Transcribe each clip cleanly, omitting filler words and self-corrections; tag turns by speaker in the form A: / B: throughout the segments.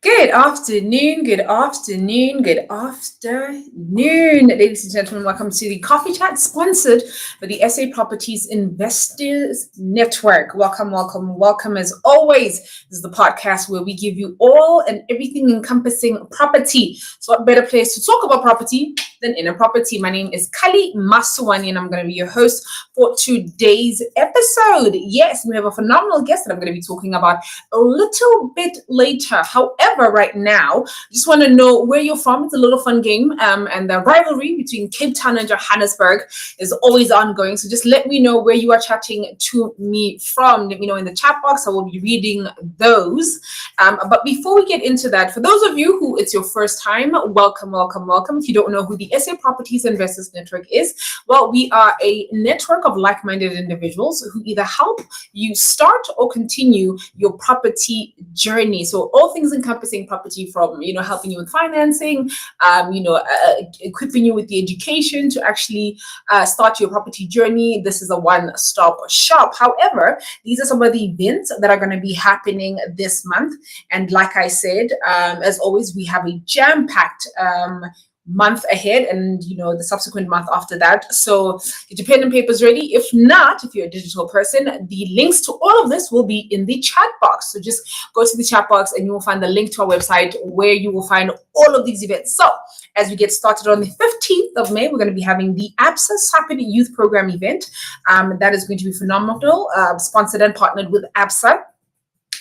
A: Good afternoon, ladies and gentlemen. Welcome to the Coffee Chat, sponsored by the SA Properties Investors Network. Welcome as always. This is the podcast where we give you all and everything encompassing property. So what better place to talk about property than in a property? My name is Khali Masuwani and I'm going to be your host for today's episode. Yes, we have a phenomenal guest that I'm going to be talking about a little bit later. However, right now, I just want to know where you're from. It's a little fun game, and the rivalry between Cape Town and Johannesburg is always ongoing. So just let me know where you are chatting to me from. Let me know in the chat box. I will be reading those. But before we get into that, for those of you who it's your first time, welcome. If you don't know who the SA Properties Investors Network is, well, we are a network of like-minded individuals who either help you start or continue your property journey. So all things encompassing property, from helping you with financing, equipping you with the education to actually start your property journey. This is a one-stop shop. However, these are some of the events that are going to be happening this month, and like I said, as always, we have a jam-packed month ahead, and the subsequent month after that. So get your pen and papers ready. If not, if you're a digital person, the links to all of this will be in the chat box. So just go to the chat box and you will find the link to our website where you will find all of these events. So as we get started on the 15th of May, we're going to be having the ABSA Sapid Youth Program event. That is going to be phenomenal, sponsored and partnered with ABSA.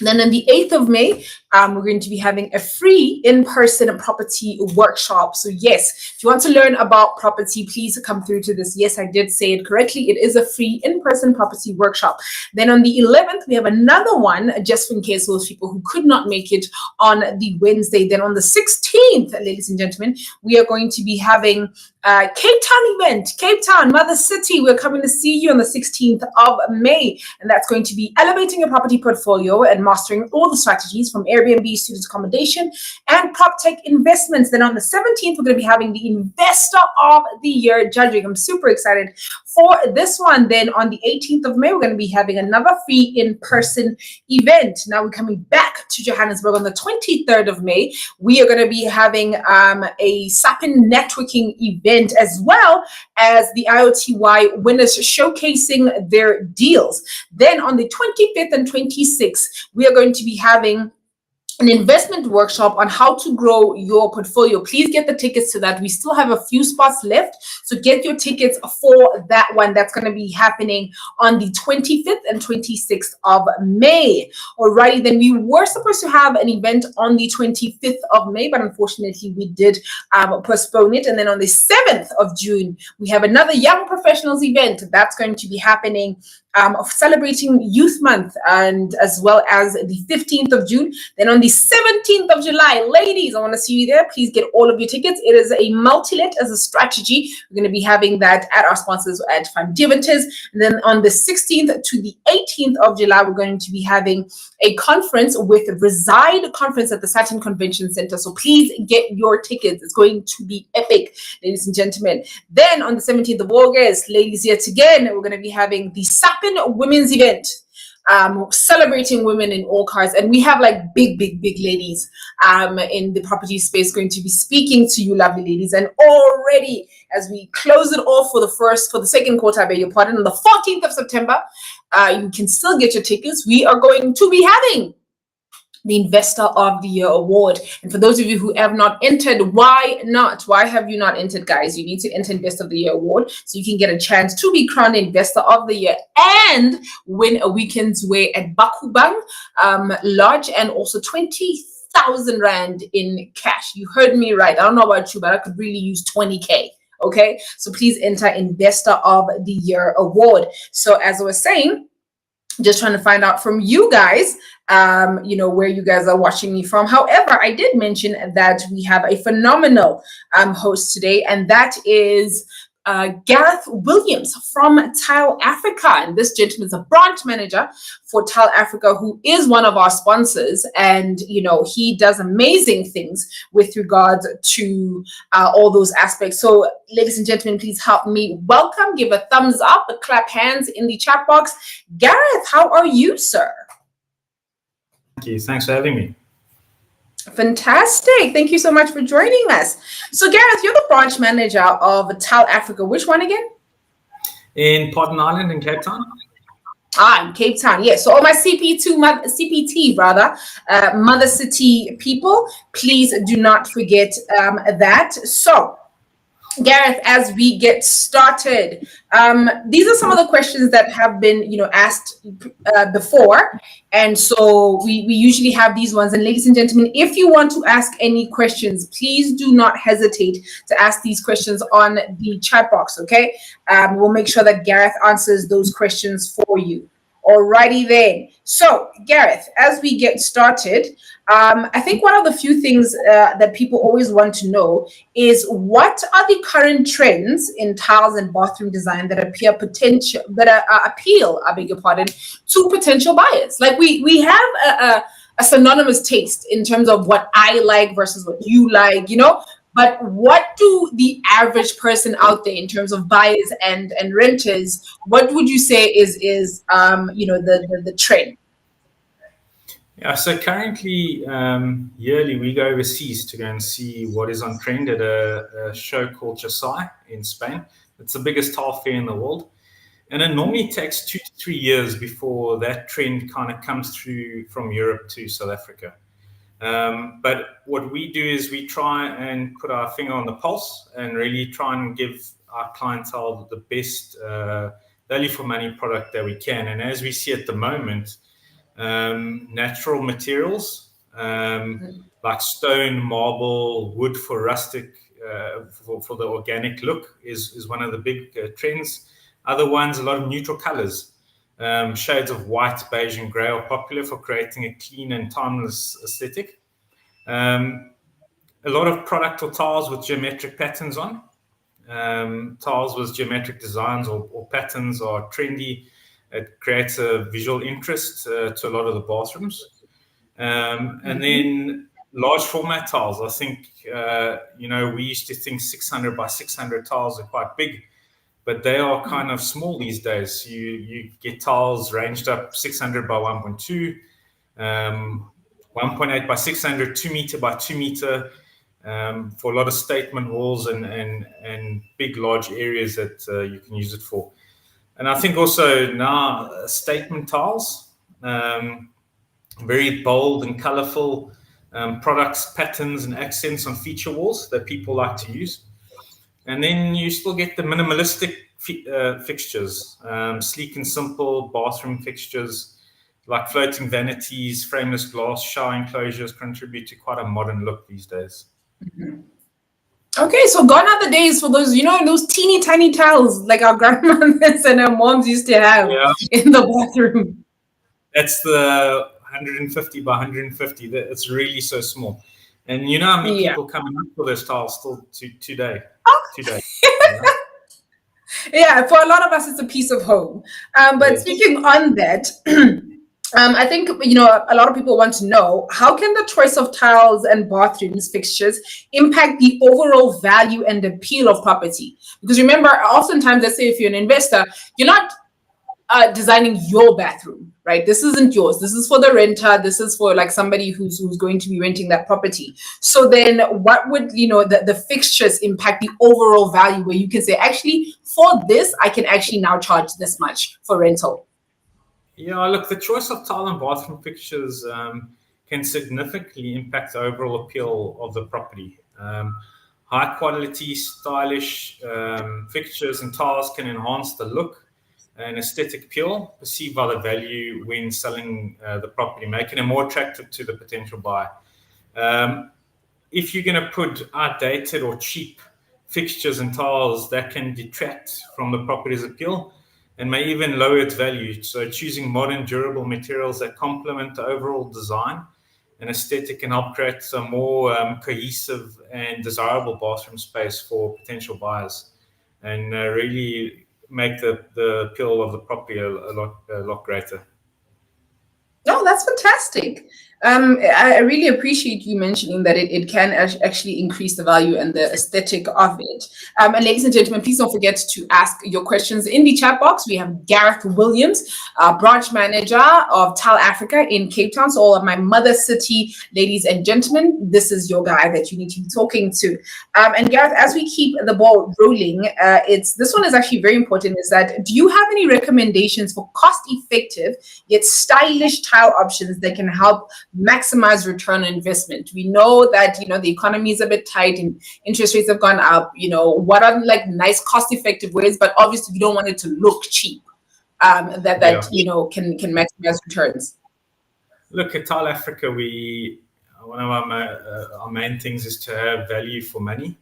A: Then on the 8th of May, we're going to be having a free in-person property workshop. So yes, if you want to learn about property, please come through to this. Yes, I did say it correctly. It is a free in-person property workshop. Then on the 11th, we have another one, just in case those people who could not make it on the Wednesday. Then on the 16th, ladies and gentlemen, we are going to be having Cape Town event. Cape Town, Mother City. We're coming to see you on the 16th of May. And that's going to be elevating your property portfolio and mastering all the strategies from Airbnb, student accommodation, and prop tech investments. Then on the 17th, we're going to be having the Investor of the Year judging. I'm super excited for this one. Then on the 18th of May, we're going to be having another free in-person event. Now we're coming back to Johannesburg on the 23rd of May. We are going to be having a Sapin networking event, as well as the IoTY winners showcasing their deals. Then on the 25th and 26th, we are going to be having an investment workshop on how to grow your portfolio. Please get the tickets to that. We still have a few spots left, so get your tickets for that one. That's going to be happening on the 25th and 26th of May. Alrighty, then we were supposed to have an event on the 25th of May, but unfortunately we did postpone it. And then on the 7th of June, we have another Young Professionals event that's going to be happening, of celebrating Youth Month, and as well as the 15th of June. Then on the 17th of July, ladies, I want to see you there. Please get all of your tickets. It is a multi-let as a strategy. We're going to be having that at our sponsors at Fundiventures. And then on the 16th to the 18th of July, we're going to be having a conference with Reside Conference at the Saturn Convention Center. So please get your tickets. It's going to be epic, ladies and gentlemen. Then on the 17th of August, ladies, yet again, we're going to be having the Sapin Women's event, celebrating women in all cars, and we have like big ladies in the property space going to be speaking to you, lovely ladies. And already, as we close it off for the second quarter, I beg your pardon, on the 14th of September, you can still get your tickets. We are going to be having the Investor of the Year award. And for those of you who have not entered, why not? Why have you not entered, guys? You need to enter Investor of the Year award so you can get a chance to be crowned Investor of the Year and win a weekend's away at Bakubang Lodge, and also 20,000 Rand in cash. You heard me right. I don't know about you, but I could really use 20K. Okay, so please enter Investor of the Year award. So as I was saying, just trying to find out from you guys, where you guys are watching me from. However, I did mention that we have a phenomenal host today, and that is Gareth Williams from Tile Africa. And this gentleman is a branch manager for Tile Africa, who is one of our sponsors. And, he does amazing things with regards to all those aspects. So, ladies and gentlemen, please help me welcome, give a thumbs up, a clap hands in the chat box. Gareth, how are you, sir?
B: Thank you. Thanks for having me.
A: Fantastic. Thank you so much for joining us. So, Gareth, you're the branch manager of Tile Africa. Which one again?
B: In Potton Island in Cape Town.
A: In Cape Town. Yes. So all my CPT rather, Mother City people, please do not forget that. So, Gareth, as we get started, these are some of the questions that have been, asked before, and so we usually have these ones. And ladies and gentlemen, if you want to ask any questions, please do not hesitate to ask these questions on the chat box. Okay, we'll make sure that Gareth answers those questions for you. Alrighty then. So, Gareth, as we get started, I think one of the few things that people always want to know is what are the current trends in tiles and bathroom design that appeal, I beg your pardon, to potential buyers. Like we have a synonymous taste in terms of what I like versus what you like, But what do the average person out there in terms of buyers and renters, what would you say is the trend?
B: Yeah, so currently, yearly, we go overseas to go and see what is on trend at a show called Jasai in Spain. It's the biggest tile fair in the world. And it normally takes 2 to 3 years before that trend kind of comes through from Europe to South Africa. But what we do is we try and put our finger on the pulse and really try and give our clientele the best value for money product that we can. And as we see at the moment, natural materials like stone, marble, wood for rustic, for the organic look is one of the big trends. Other ones, a lot of neutral colors. Shades of white, beige, and grey are popular for creating a clean and timeless aesthetic. A lot of product or tiles with geometric patterns on. Tiles with geometric designs or patterns are trendy. It creates a visual interest to a lot of the bathrooms. And then large format tiles. I think, we used to think 600 by 600 tiles are quite big, but they are kind of small these days. You get tiles ranged up 600 by 1.2, 1.8 by 600, 2 meter by 2 meter, for a lot of statement walls and big, large areas that you can use it for. And I think also now statement tiles, very bold and colorful products, patterns, and accents on feature walls that people like to use. And then you still get the minimalistic fixtures, sleek and simple bathroom fixtures like floating vanities, frameless glass, shower enclosures contribute to quite a modern look these days.
A: Okay, so gone are the days for those, those teeny tiny tiles like our grandmothers and our moms used to have in the bathroom.
B: That's the 150 by 150. It's really so small. And you know how many people coming up for those tiles still today? Today.
A: Yeah, for a lot of us, it's a piece of home. But speaking on that, I think, a lot of people want to know, how can the choice of tiles and bathrooms fixtures impact the overall value and appeal of property? Because remember, oftentimes, let's say if you're an investor, you're not designing your bathroom, right? This isn't yours. This is for the renter. This is for like somebody who's going to be renting that property. So then what would, the fixtures impact the overall value where you can say, actually, for this, I can actually now charge this much for rental?
B: Yeah, look, the choice of tile and bathroom fixtures can significantly impact the overall appeal of the property. High quality, stylish fixtures and tiles can enhance the look and aesthetic appeal perceived by the value when selling the property, making it more attractive to the potential buyer. If you're going to put outdated or cheap fixtures and tiles, that can detract from the property's appeal and may even lower its value. So choosing modern, durable materials that complement the overall design and aesthetic can help create some more cohesive and desirable bathroom space for potential buyers, and really make the appeal of the property a lot greater.
A: No, that's fantastic. I really appreciate you mentioning that it can actually increase the value and the aesthetic of it. And ladies and gentlemen, please don't forget to ask your questions in the chat box. We have Gareth Williams, branch manager of Tal Africa in Cape Town. So all of my mother city ladies and gentlemen, this is your guy that you need to be talking to. And Gareth, as we keep the ball rolling, this one is actually very important. Is that, do you have any recommendations for cost-effective yet stylish tile options that can help maximize return on investment? We know that the economy is a bit tight and interest rates have gone up. What are like nice cost-effective ways? But obviously, we don't want it to look cheap. That can maximize returns.
B: Look, at Tile Africa, one of our main things is to have value for money.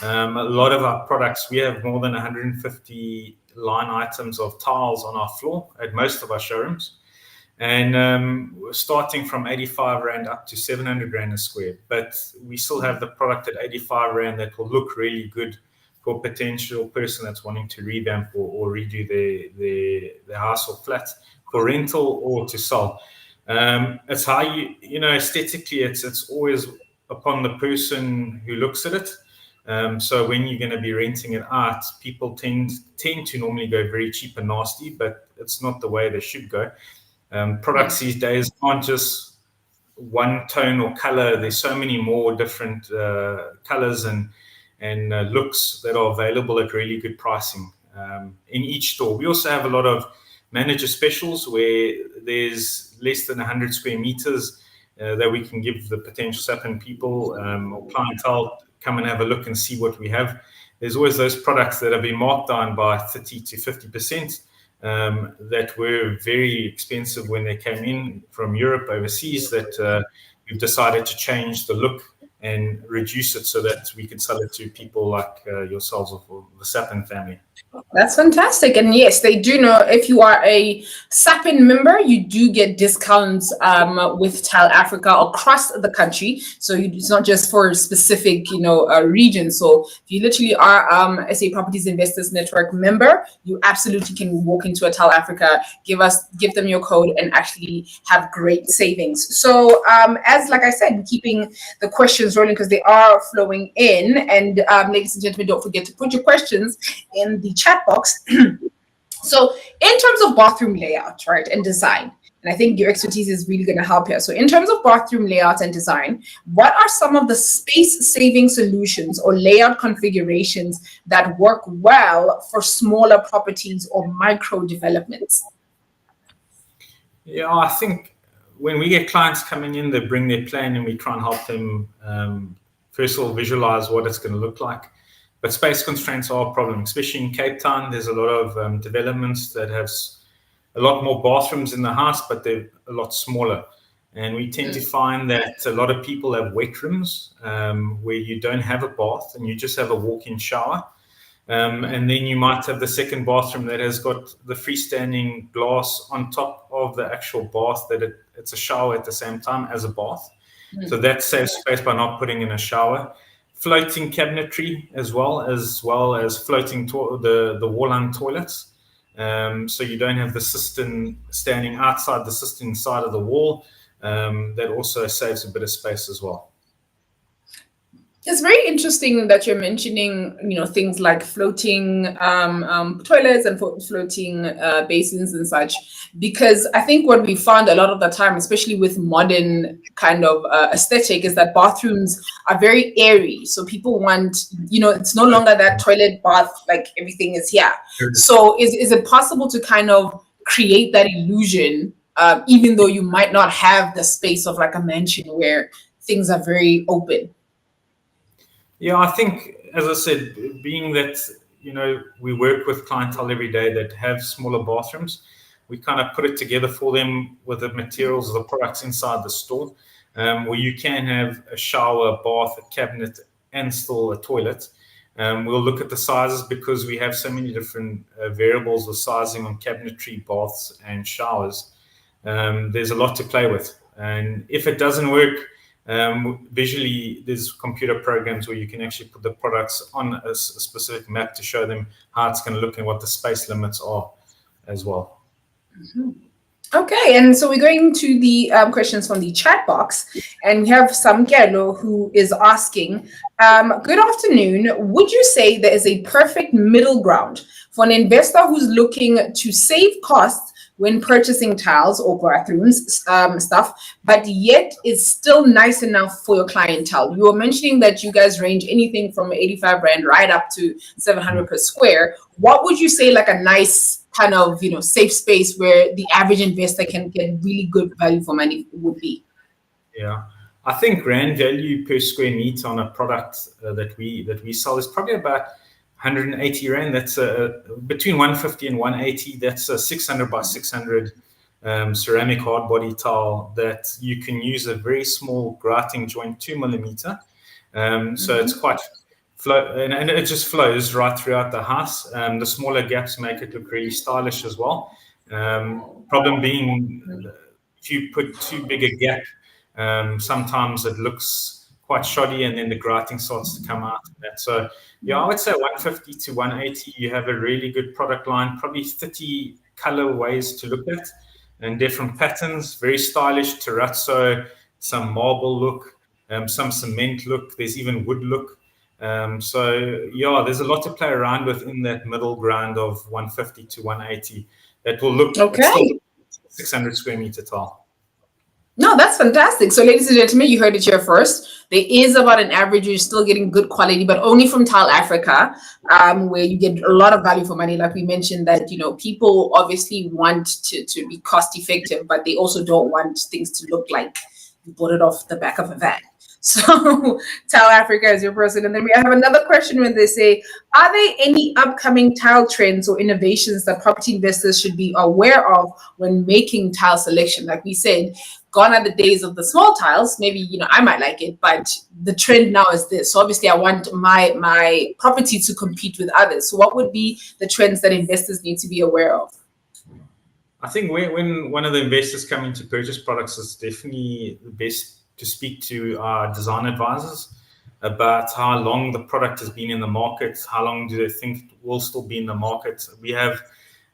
B: A lot of our products, we have more than 150 line items of tiles on our floor at most of our showrooms. And we're starting from 85 Rand up to 700 Rand a square. But we still have the product at 85 Rand that will look really good for a potential person that's wanting to revamp or redo their house or flat for rental or to sell. It's how aesthetically, it's always upon the person who looks at it. So when you're going to be renting it out, people tend to normally go very cheap and nasty, but it's not the way they should go. Products these days aren't just one tone or color. There's so many more different colors and looks that are available at really good pricing in each store. We also have a lot of manager specials where there's less than 100 square meters that we can give the potential SAPN people or clientele come and have a look and see what we have. There's always those products that have been marked down by 30 to 50%. That were very expensive when they came in from Europe overseas, that we've decided to change the look and reduce it so that we can sell it to people like yourselves or the SAPN family.
A: That's fantastic. And yes, they do know if you are a SAPN member, you do get discounts with Tile Africa across the country. So it's not just for a specific, region. So if you literally are SA Properties Investors Network member, you absolutely can walk into a Tile Africa, give them your code and actually have great savings. So as like I said, keeping the questions rolling because they are flowing in. And ladies and gentlemen, don't forget to put your questions in the chat box. So in terms of bathroom layout, right, and design, and I think your expertise is really going to help here. So in terms of bathroom layout and design, what are some of the space-saving solutions or layout configurations that work well for smaller properties or micro developments?
B: Yeah, I think when we get clients coming in, they bring their plan and we try and help them first of all visualize what it's going to look like. But space constraints are a problem, especially in Cape Town. There's a lot of developments that have a lot more bathrooms in the house, but they're a lot smaller. And we tend to find that a lot of people have wet rooms where you don't have a bath and you just have a walk-in shower. And then you might have the second bathroom that has got the freestanding glass on top of the actual bath, that it's a shower at the same time as a bath. So that saves space by not putting in a shower. Floating cabinetry as well as floating the wall-hung toilets. So you don't have the cistern standing outside the cistern side of the wall. That also saves a bit of space as well.
A: It's very interesting that you're mentioning, things like floating toilets and floating basins and such, because I think what we found a lot of the time, especially with modern kind of aesthetic, is that bathrooms are very airy. So people want, it's no longer that toilet bath, like everything is here. So is it possible to kind of create that illusion, even though you might not have the space of like a mansion where things are very open?
B: Yeah, I think, as I said, being that, we work with clientele every day that have smaller bathrooms, we kind of put it together for them with the materials, the products inside the store, where you can have a shower, bath, a cabinet, and still a toilet. We'll look at the sizes because we have so many different variables of sizing on cabinetry, baths, and showers. There's a lot to play with. And if it doesn't work, visually, there's computer programs where you can actually put the products on a specific map to show them how it's going to look and what the space limits are as well.
A: Okay, and so we're going to the questions from the chat box, and we have Samkelo who is asking, good afternoon. Would you say there is a perfect middle ground for an investor who's looking to save costs when purchasing tiles or bathrooms stuff, but yet is still nice enough for your clientele? You were mentioning that you guys range anything from 85 Rand right up to 700 per square. What would you say like a nice kind of safe space where the average investor can get really good value for money would be?
B: Yeah, I think rand value per square meter on a product that we sell is probably about 180 rand. That's between 150 and 180. That's a 600 by 600 ceramic hard body tile that you can use a very small grouting joint, 2 millimeter. So it's quite flow, and it just flows right throughout the house. The smaller gaps make it look really stylish as well. Problem being, if you put too big a gap, sometimes it looks quite shoddy, and then the grouting starts to come out of that. So yeah, I would say 150 to 180. You have a really good product line, probably 30 color ways to look at, and different patterns. Very stylish terrazzo, some marble look, some cement look. There's even wood look. So yeah, there's a lot to play around with in that middle ground of 150 to 180. That will look, it's still
A: Okay.
B: 600 square meter tile.
A: No, that's fantastic. So, ladies and gentlemen, you heard it here first. There is about an average. You're still getting good quality, but only from Tile Africa, where you get a lot of value for money. Like we mentioned, that people obviously want to be cost effective, but they also don't want things to look like you bought it off the back of a van. So, Tile Africa is your person. And then we have another question when they say, are there any upcoming tile trends or innovations that property investors should be aware of when making tile selection? Like we said, gone are the days of the small tiles. Maybe I might like it, but the trend now is this. So obviously I want my property to compete with others. So what would be the trends that investors need to be aware of?
B: I think when one of the investors come in to purchase products, it's definitely the best to speak to our design advisors about how long the product has been in the market, how long do they think it will still be in the market. We have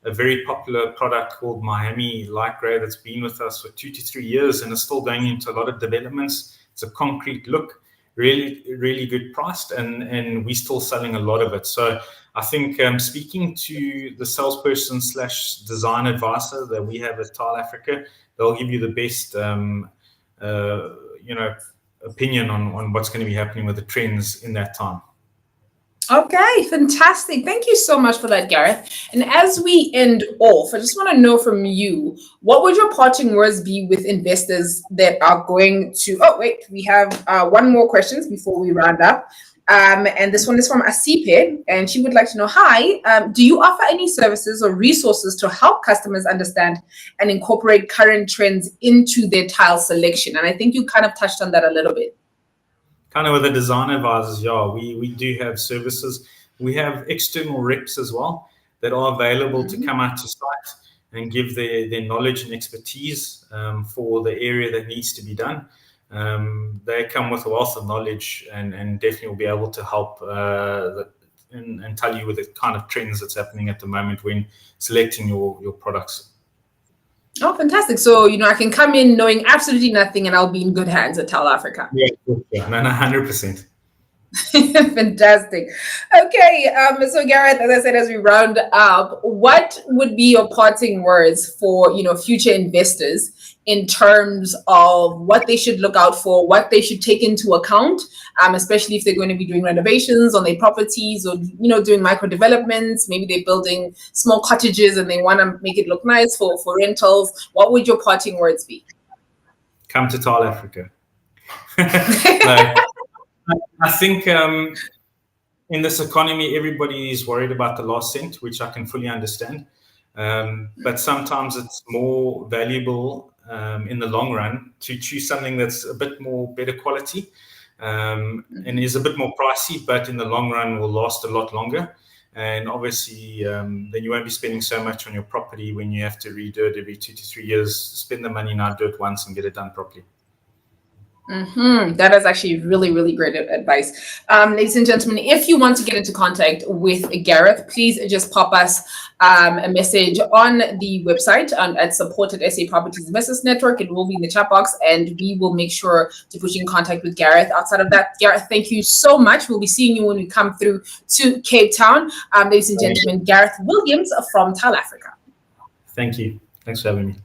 B: a very popular product called Miami Light Grey that's been with us for 2 to 3 years and is still going into a lot of developments. It's a concrete look, really, really good priced, and we're still selling a lot of it. So I think speaking to the salesperson slash design advisor that we have at Tile Africa, they'll give you the best, opinion on what's going to be happening with the trends in that time.
A: Okay, fantastic. Thank you so much for that, Gareth. And as we end off, I just want to know from you, what would your parting words be with investors that are going to? Oh, wait, we have one more questions before we round up. And this one is from Asipe, and she would like to know, hi, do you offer any services or resources to help customers understand and incorporate current trends into their tile selection? And I think you kind of touched on that a little bit.
B: Kind of with the design advisors, yeah, we do have services. We have external reps as well that are available to come out to site and give their knowledge and expertise for the area that needs to be done. They come with a wealth of knowledge and definitely will be able to help and tell you with the kind of trends that's happening at the moment when selecting your products.
A: Oh, fantastic. So, I can come in knowing absolutely nothing and I'll be in good hands at Tile Africa.
B: Yeah, 100%.
A: Fantastic. Okay, so Gareth, as I said, as we round up, what would be your parting words for future investors in terms of what they should look out for, what they should take into account, especially if they're going to be doing renovations on their properties or doing micro developments? Maybe they're building small cottages and they want to make it look nice for rentals. What would your parting words be?
B: Come to Tile Africa. No. I think in this economy, everybody is worried about the last cent, which I can fully understand. But sometimes it's more valuable in the long run to choose something that's a bit more better quality and is a bit more pricey, but in the long run will last a lot longer. And obviously, then you won't be spending so much on your property when you have to redo it every 2 to 3 years. Spend the money now, do it once and get it done properly.
A: That is actually really, really great advice. Ladies and gentlemen, if you want to get into contact with Gareth, please just pop us a message on the website at support at SA Properties Investors Network. It will be in the chat box, and we will make sure to put you in contact with Gareth. Outside of that, Gareth, thank you so much. We'll be seeing you when we come through to Cape Town. Ladies and gentlemen, Gareth Williams from South Africa.
B: Thank you. Thanks for having me.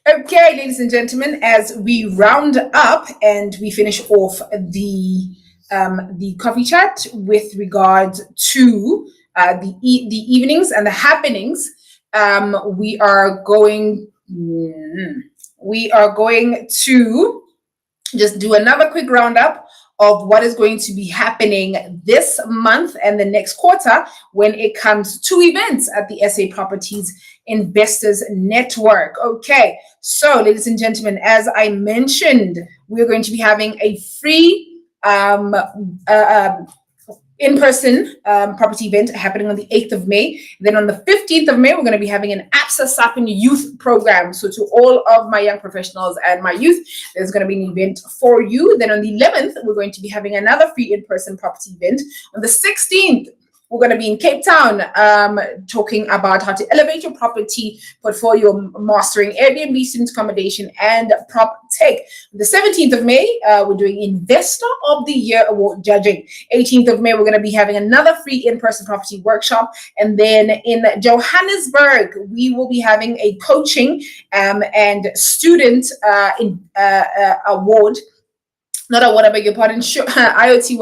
A: Okay, ladies and gentlemen, as we round up and we finish off the coffee chat with regard to the evenings and the happenings, we are going to just do another quick roundup of what is going to be happening this month and the next quarter when it comes to events at the SA Properties Investors Network. Okay, so ladies and gentlemen, as I mentioned, we're going to be having a free in-person property event happening on the 8th of May. Then on the 15th of May, we're going to be having an APSA Sapin youth program. So to all of my young professionals and my youth, there's going to be an event for you. Then on the 11th, we're going to be having another free in-person property event. On the 16th, we're going to be in Cape Town talking about how to elevate your property portfolio, mastering Airbnb, student accommodation, and prop tech. The 17th of May, we're doing Investor of the Year Award judging. 18th of May, we're going to be having another free in-person property workshop. And then in Johannesburg, we will be having a coaching and student award. Not a what I beg your pardon, IOTY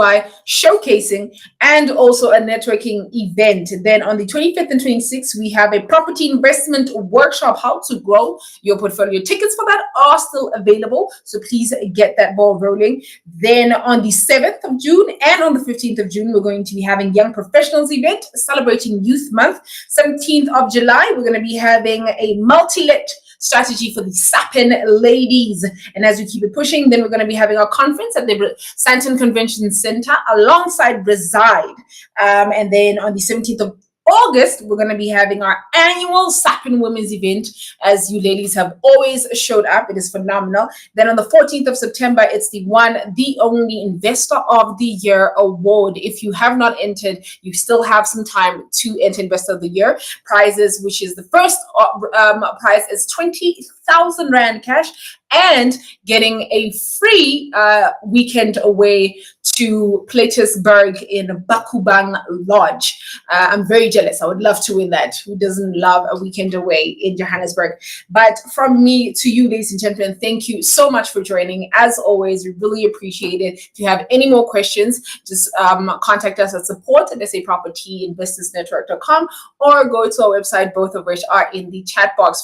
A: showcasing and also a networking event. Then on the 25th and 26th, we have a property investment workshop, how to grow your portfolio. Tickets for that are still available, so please get that ball rolling. Then on the 7th of June and on the 15th of June, we're going to be having Young Professionals event celebrating Youth Month. 17th of July, we're going to be having a multi-let strategy for the Sapin ladies. And as we keep it pushing, then we're going to be having our conference at the Santon Convention Center alongside Reside. And then on the 17th of August, we're going to be having our annual Sapin Women's event. As you ladies have always showed up, it is phenomenal. Then on the 14th of September, it's the only Investor of the Year award. If you have not entered, you still have some time to enter Investor of the Year prizes, which is the first prize is 20,000 Rand cash and getting a free weekend away to Platesburg in Bakubang Lodge. I'm very jealous. I would love to win that. Who doesn't love a weekend away in Johannesburg? But from me to you, ladies and gentlemen, thank you so much for joining. As always, we really appreciate it. If you have any more questions, just contact us at support@sapropertyinvestorsnetwork.com or go to our website, both of which are in the chat box.